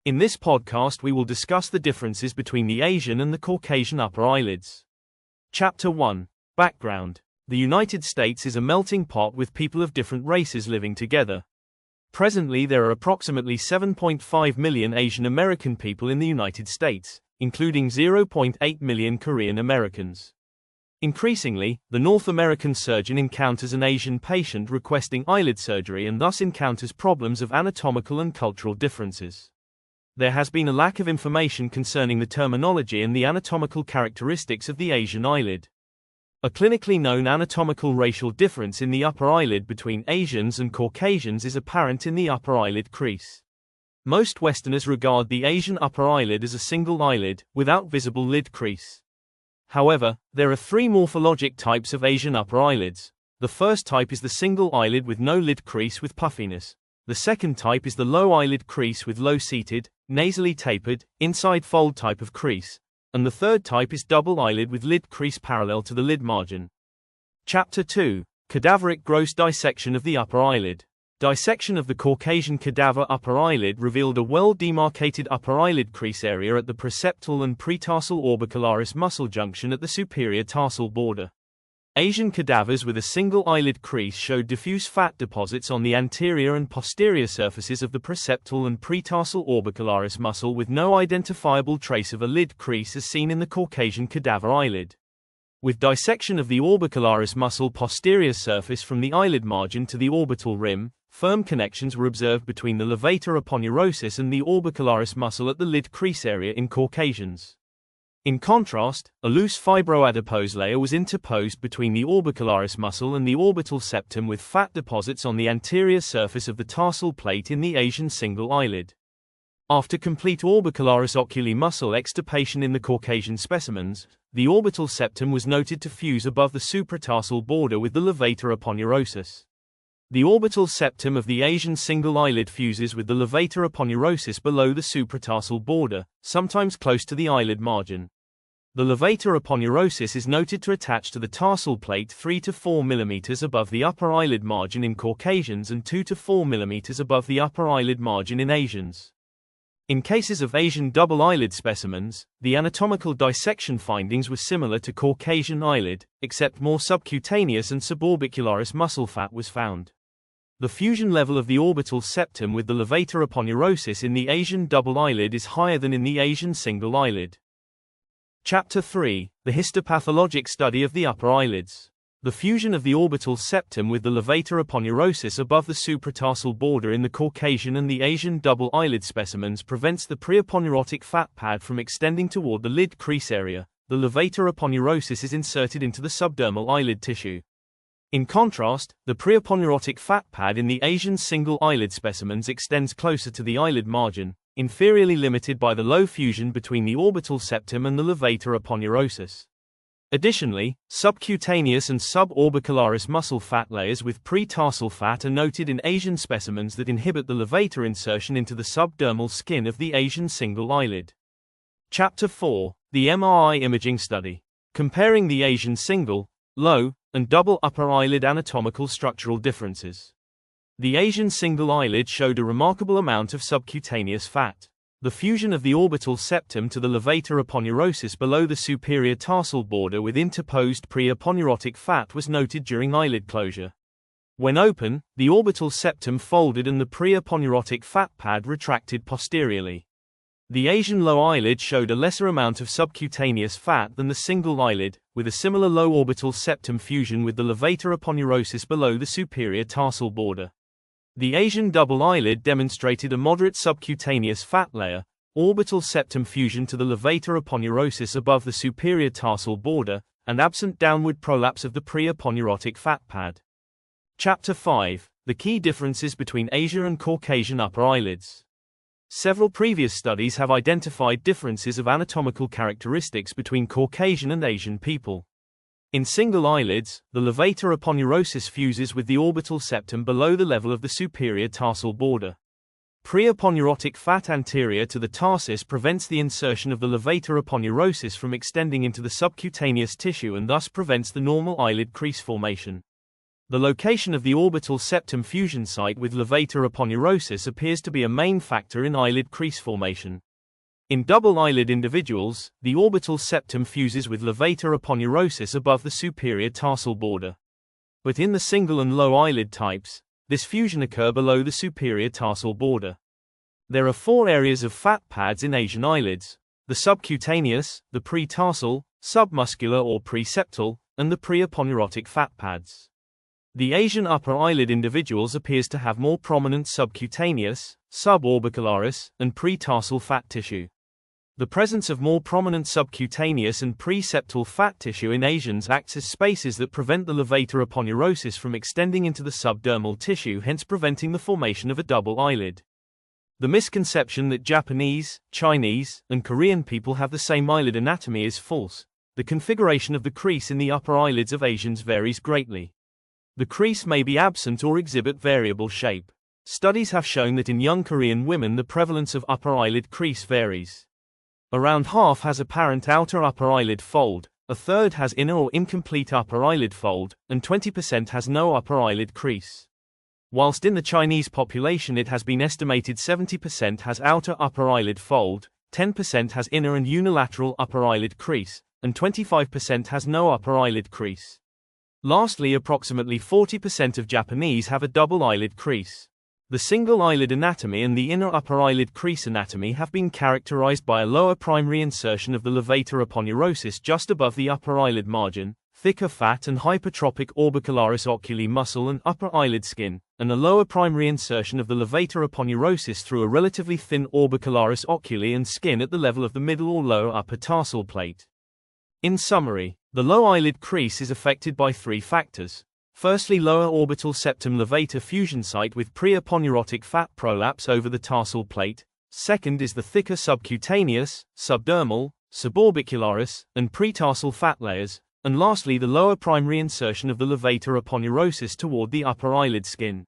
In this podcast we will discuss the differences between the Asian and the Caucasian upper eyelids. Chapter 1. Background. The United States is a melting pot with people of different races living together. Presently there are approximately 7.5 million Asian American people in the United States, including 0.8 million Korean Americans. Increasingly, the North American surgeon encounters an Asian patient requesting eyelid surgery and thus encounters problems of anatomical and cultural differences. There has been a lack of information concerning the terminology and the anatomical characteristics of the Asian eyelid. A clinically known anatomical racial difference in the upper eyelid between Asians and Caucasians is apparent in the upper eyelid crease. Most Westerners regard the Asian upper eyelid as a single eyelid, without visible lid crease. However, there are three morphologic types of Asian upper eyelids. The first type is the single eyelid with no lid crease with puffiness. The second type is the low eyelid crease with low-seated, nasally tapered, inside fold type of crease, and the third type is double eyelid with lid crease parallel to the lid margin. Chapter 2. Cadaveric gross dissection of the upper eyelid. Dissection of the Caucasian cadaver upper eyelid revealed a well-demarcated upper eyelid crease area at the preceptal and pretarsal orbicularis muscle junction at the superior tarsal border. Asian cadavers with a single eyelid crease showed diffuse fat deposits on the anterior and posterior surfaces of the preceptal and pretarsal orbicularis muscle with no identifiable trace of a lid crease as seen in the Caucasian cadaver eyelid. With dissection of the orbicularis muscle posterior surface from the eyelid margin to the orbital rim, firm connections were observed between the levator aponeurosis and the orbicularis muscle at the lid crease area in Caucasians. In contrast, a loose fibroadipose layer was interposed between the orbicularis muscle and the orbital septum with fat deposits on the anterior surface of the tarsal plate in the Asian single eyelid. After complete orbicularis oculi muscle extirpation in the Caucasian specimens, the orbital septum was noted to fuse above the supratarsal border with the levator aponeurosis. The orbital septum of the Asian single eyelid fuses with the levator aponeurosis below the supratarsal border, sometimes close to the eyelid margin. The levator aponeurosis is noted to attach to the tarsal plate 3 to 4 mm above the upper eyelid margin in Caucasians and 2 to 4 mm above the upper eyelid margin in Asians. In cases of Asian double eyelid specimens, the anatomical dissection findings were similar to Caucasian eyelid, except more subcutaneous and suborbicularis muscle fat was found. The fusion level of the orbital septum with the levator aponeurosis in the Asian double eyelid is higher than in the Asian single eyelid. Chapter 3. The histopathologic study of the upper eyelids. The fusion of the orbital septum with the levator aponeurosis above the supratarsal border in the Caucasian and the Asian double eyelid specimens prevents the preaponeurotic fat pad from extending toward the lid crease area. The levator aponeurosis is inserted into the subdermal eyelid tissue. In contrast, the preaponeurotic fat pad in the Asian single eyelid specimens extends closer to the eyelid margin, inferiorly limited by the low fusion between the orbital septum and the levator aponeurosis. Additionally, subcutaneous and suborbicularis muscle fat layers with pretarsal fat are noted in Asian specimens that inhibit the levator insertion into the subdermal skin of the Asian single eyelid. Chapter 4. The MRI imaging study. Comparing the Asian single, low, and double upper eyelid anatomical structural differences. The Asian single eyelid showed a remarkable amount of subcutaneous fat. The fusion of the orbital septum to the levator aponeurosis below the superior tarsal border with interposed preaponeurotic fat was noted during eyelid closure. When open, the orbital septum folded and the preaponeurotic fat pad retracted posteriorly. The Asian low eyelid showed a lesser amount of subcutaneous fat than the single eyelid, with a similar low orbital septum fusion with the levator aponeurosis below the superior tarsal border. The Asian double eyelid demonstrated a moderate subcutaneous fat layer, orbital septum fusion to the levator aponeurosis above the superior tarsal border, and absent downward prolapse of the preaponeurotic fat pad. Chapter 5. The key differences between Asian and Caucasian upper eyelids. Several previous studies have identified differences of anatomical characteristics between Caucasian and Asian people. In single eyelids, the levator aponeurosis fuses with the orbital septum below the level of the superior tarsal border. Preaponeurotic fat anterior to the tarsus prevents the insertion of the levator aponeurosis from extending into the subcutaneous tissue and thus prevents the normal eyelid crease formation. The location of the orbital septum fusion site with levator aponeurosis appears to be a main factor in eyelid crease formation. In double eyelid individuals, the orbital septum fuses with levator aponeurosis above the superior tarsal border. But in the single and low eyelid types, this fusion occurs below the superior tarsal border. There are 4 areas of fat pads in Asian eyelids: the subcutaneous, the pretarsal, submuscular or preseptal, and the preaponeurotic fat pads. The Asian upper eyelid individuals appears to have more prominent subcutaneous, suborbicularis, and pretarsal fat tissue. The presence of more prominent subcutaneous and preseptal fat tissue in Asians acts as spaces that prevent the levator aponeurosis from extending into the subdermal tissue, hence preventing the formation of a double eyelid. The misconception that Japanese, Chinese, and Korean people have the same eyelid anatomy is false. The configuration of the crease in the upper eyelids of Asians varies greatly. The crease may be absent or exhibit variable shape. Studies have shown that in young Korean women the prevalence of upper eyelid crease varies. Around half has apparent outer upper eyelid fold, a third has inner or incomplete upper eyelid fold, and 20% has no upper eyelid crease. Whilst in the Chinese population it has been estimated 70% has outer upper eyelid fold, 10% has inner and unilateral upper eyelid crease, and 25% has no upper eyelid crease. Lastly, approximately 40% of Japanese have a double eyelid crease. The single eyelid anatomy and the inner upper eyelid crease anatomy have been characterized by a lower primary insertion of the levator aponeurosis just above the upper eyelid margin, thicker fat and hypertrophic orbicularis oculi muscle and upper eyelid skin, and a lower primary insertion of the levator aponeurosis through a relatively thin orbicularis oculi and skin at the level of the middle or lower upper tarsal plate. In summary, the low eyelid crease is affected by 3 factors. Firstly, lower orbital septum levator fusion site with preaponeurotic fat prolapse over the tarsal plate. Second is the thicker subcutaneous, subdermal, suborbicularis, and pretarsal fat layers. And lastly, the lower primary insertion of the levator aponeurosis toward the upper eyelid skin.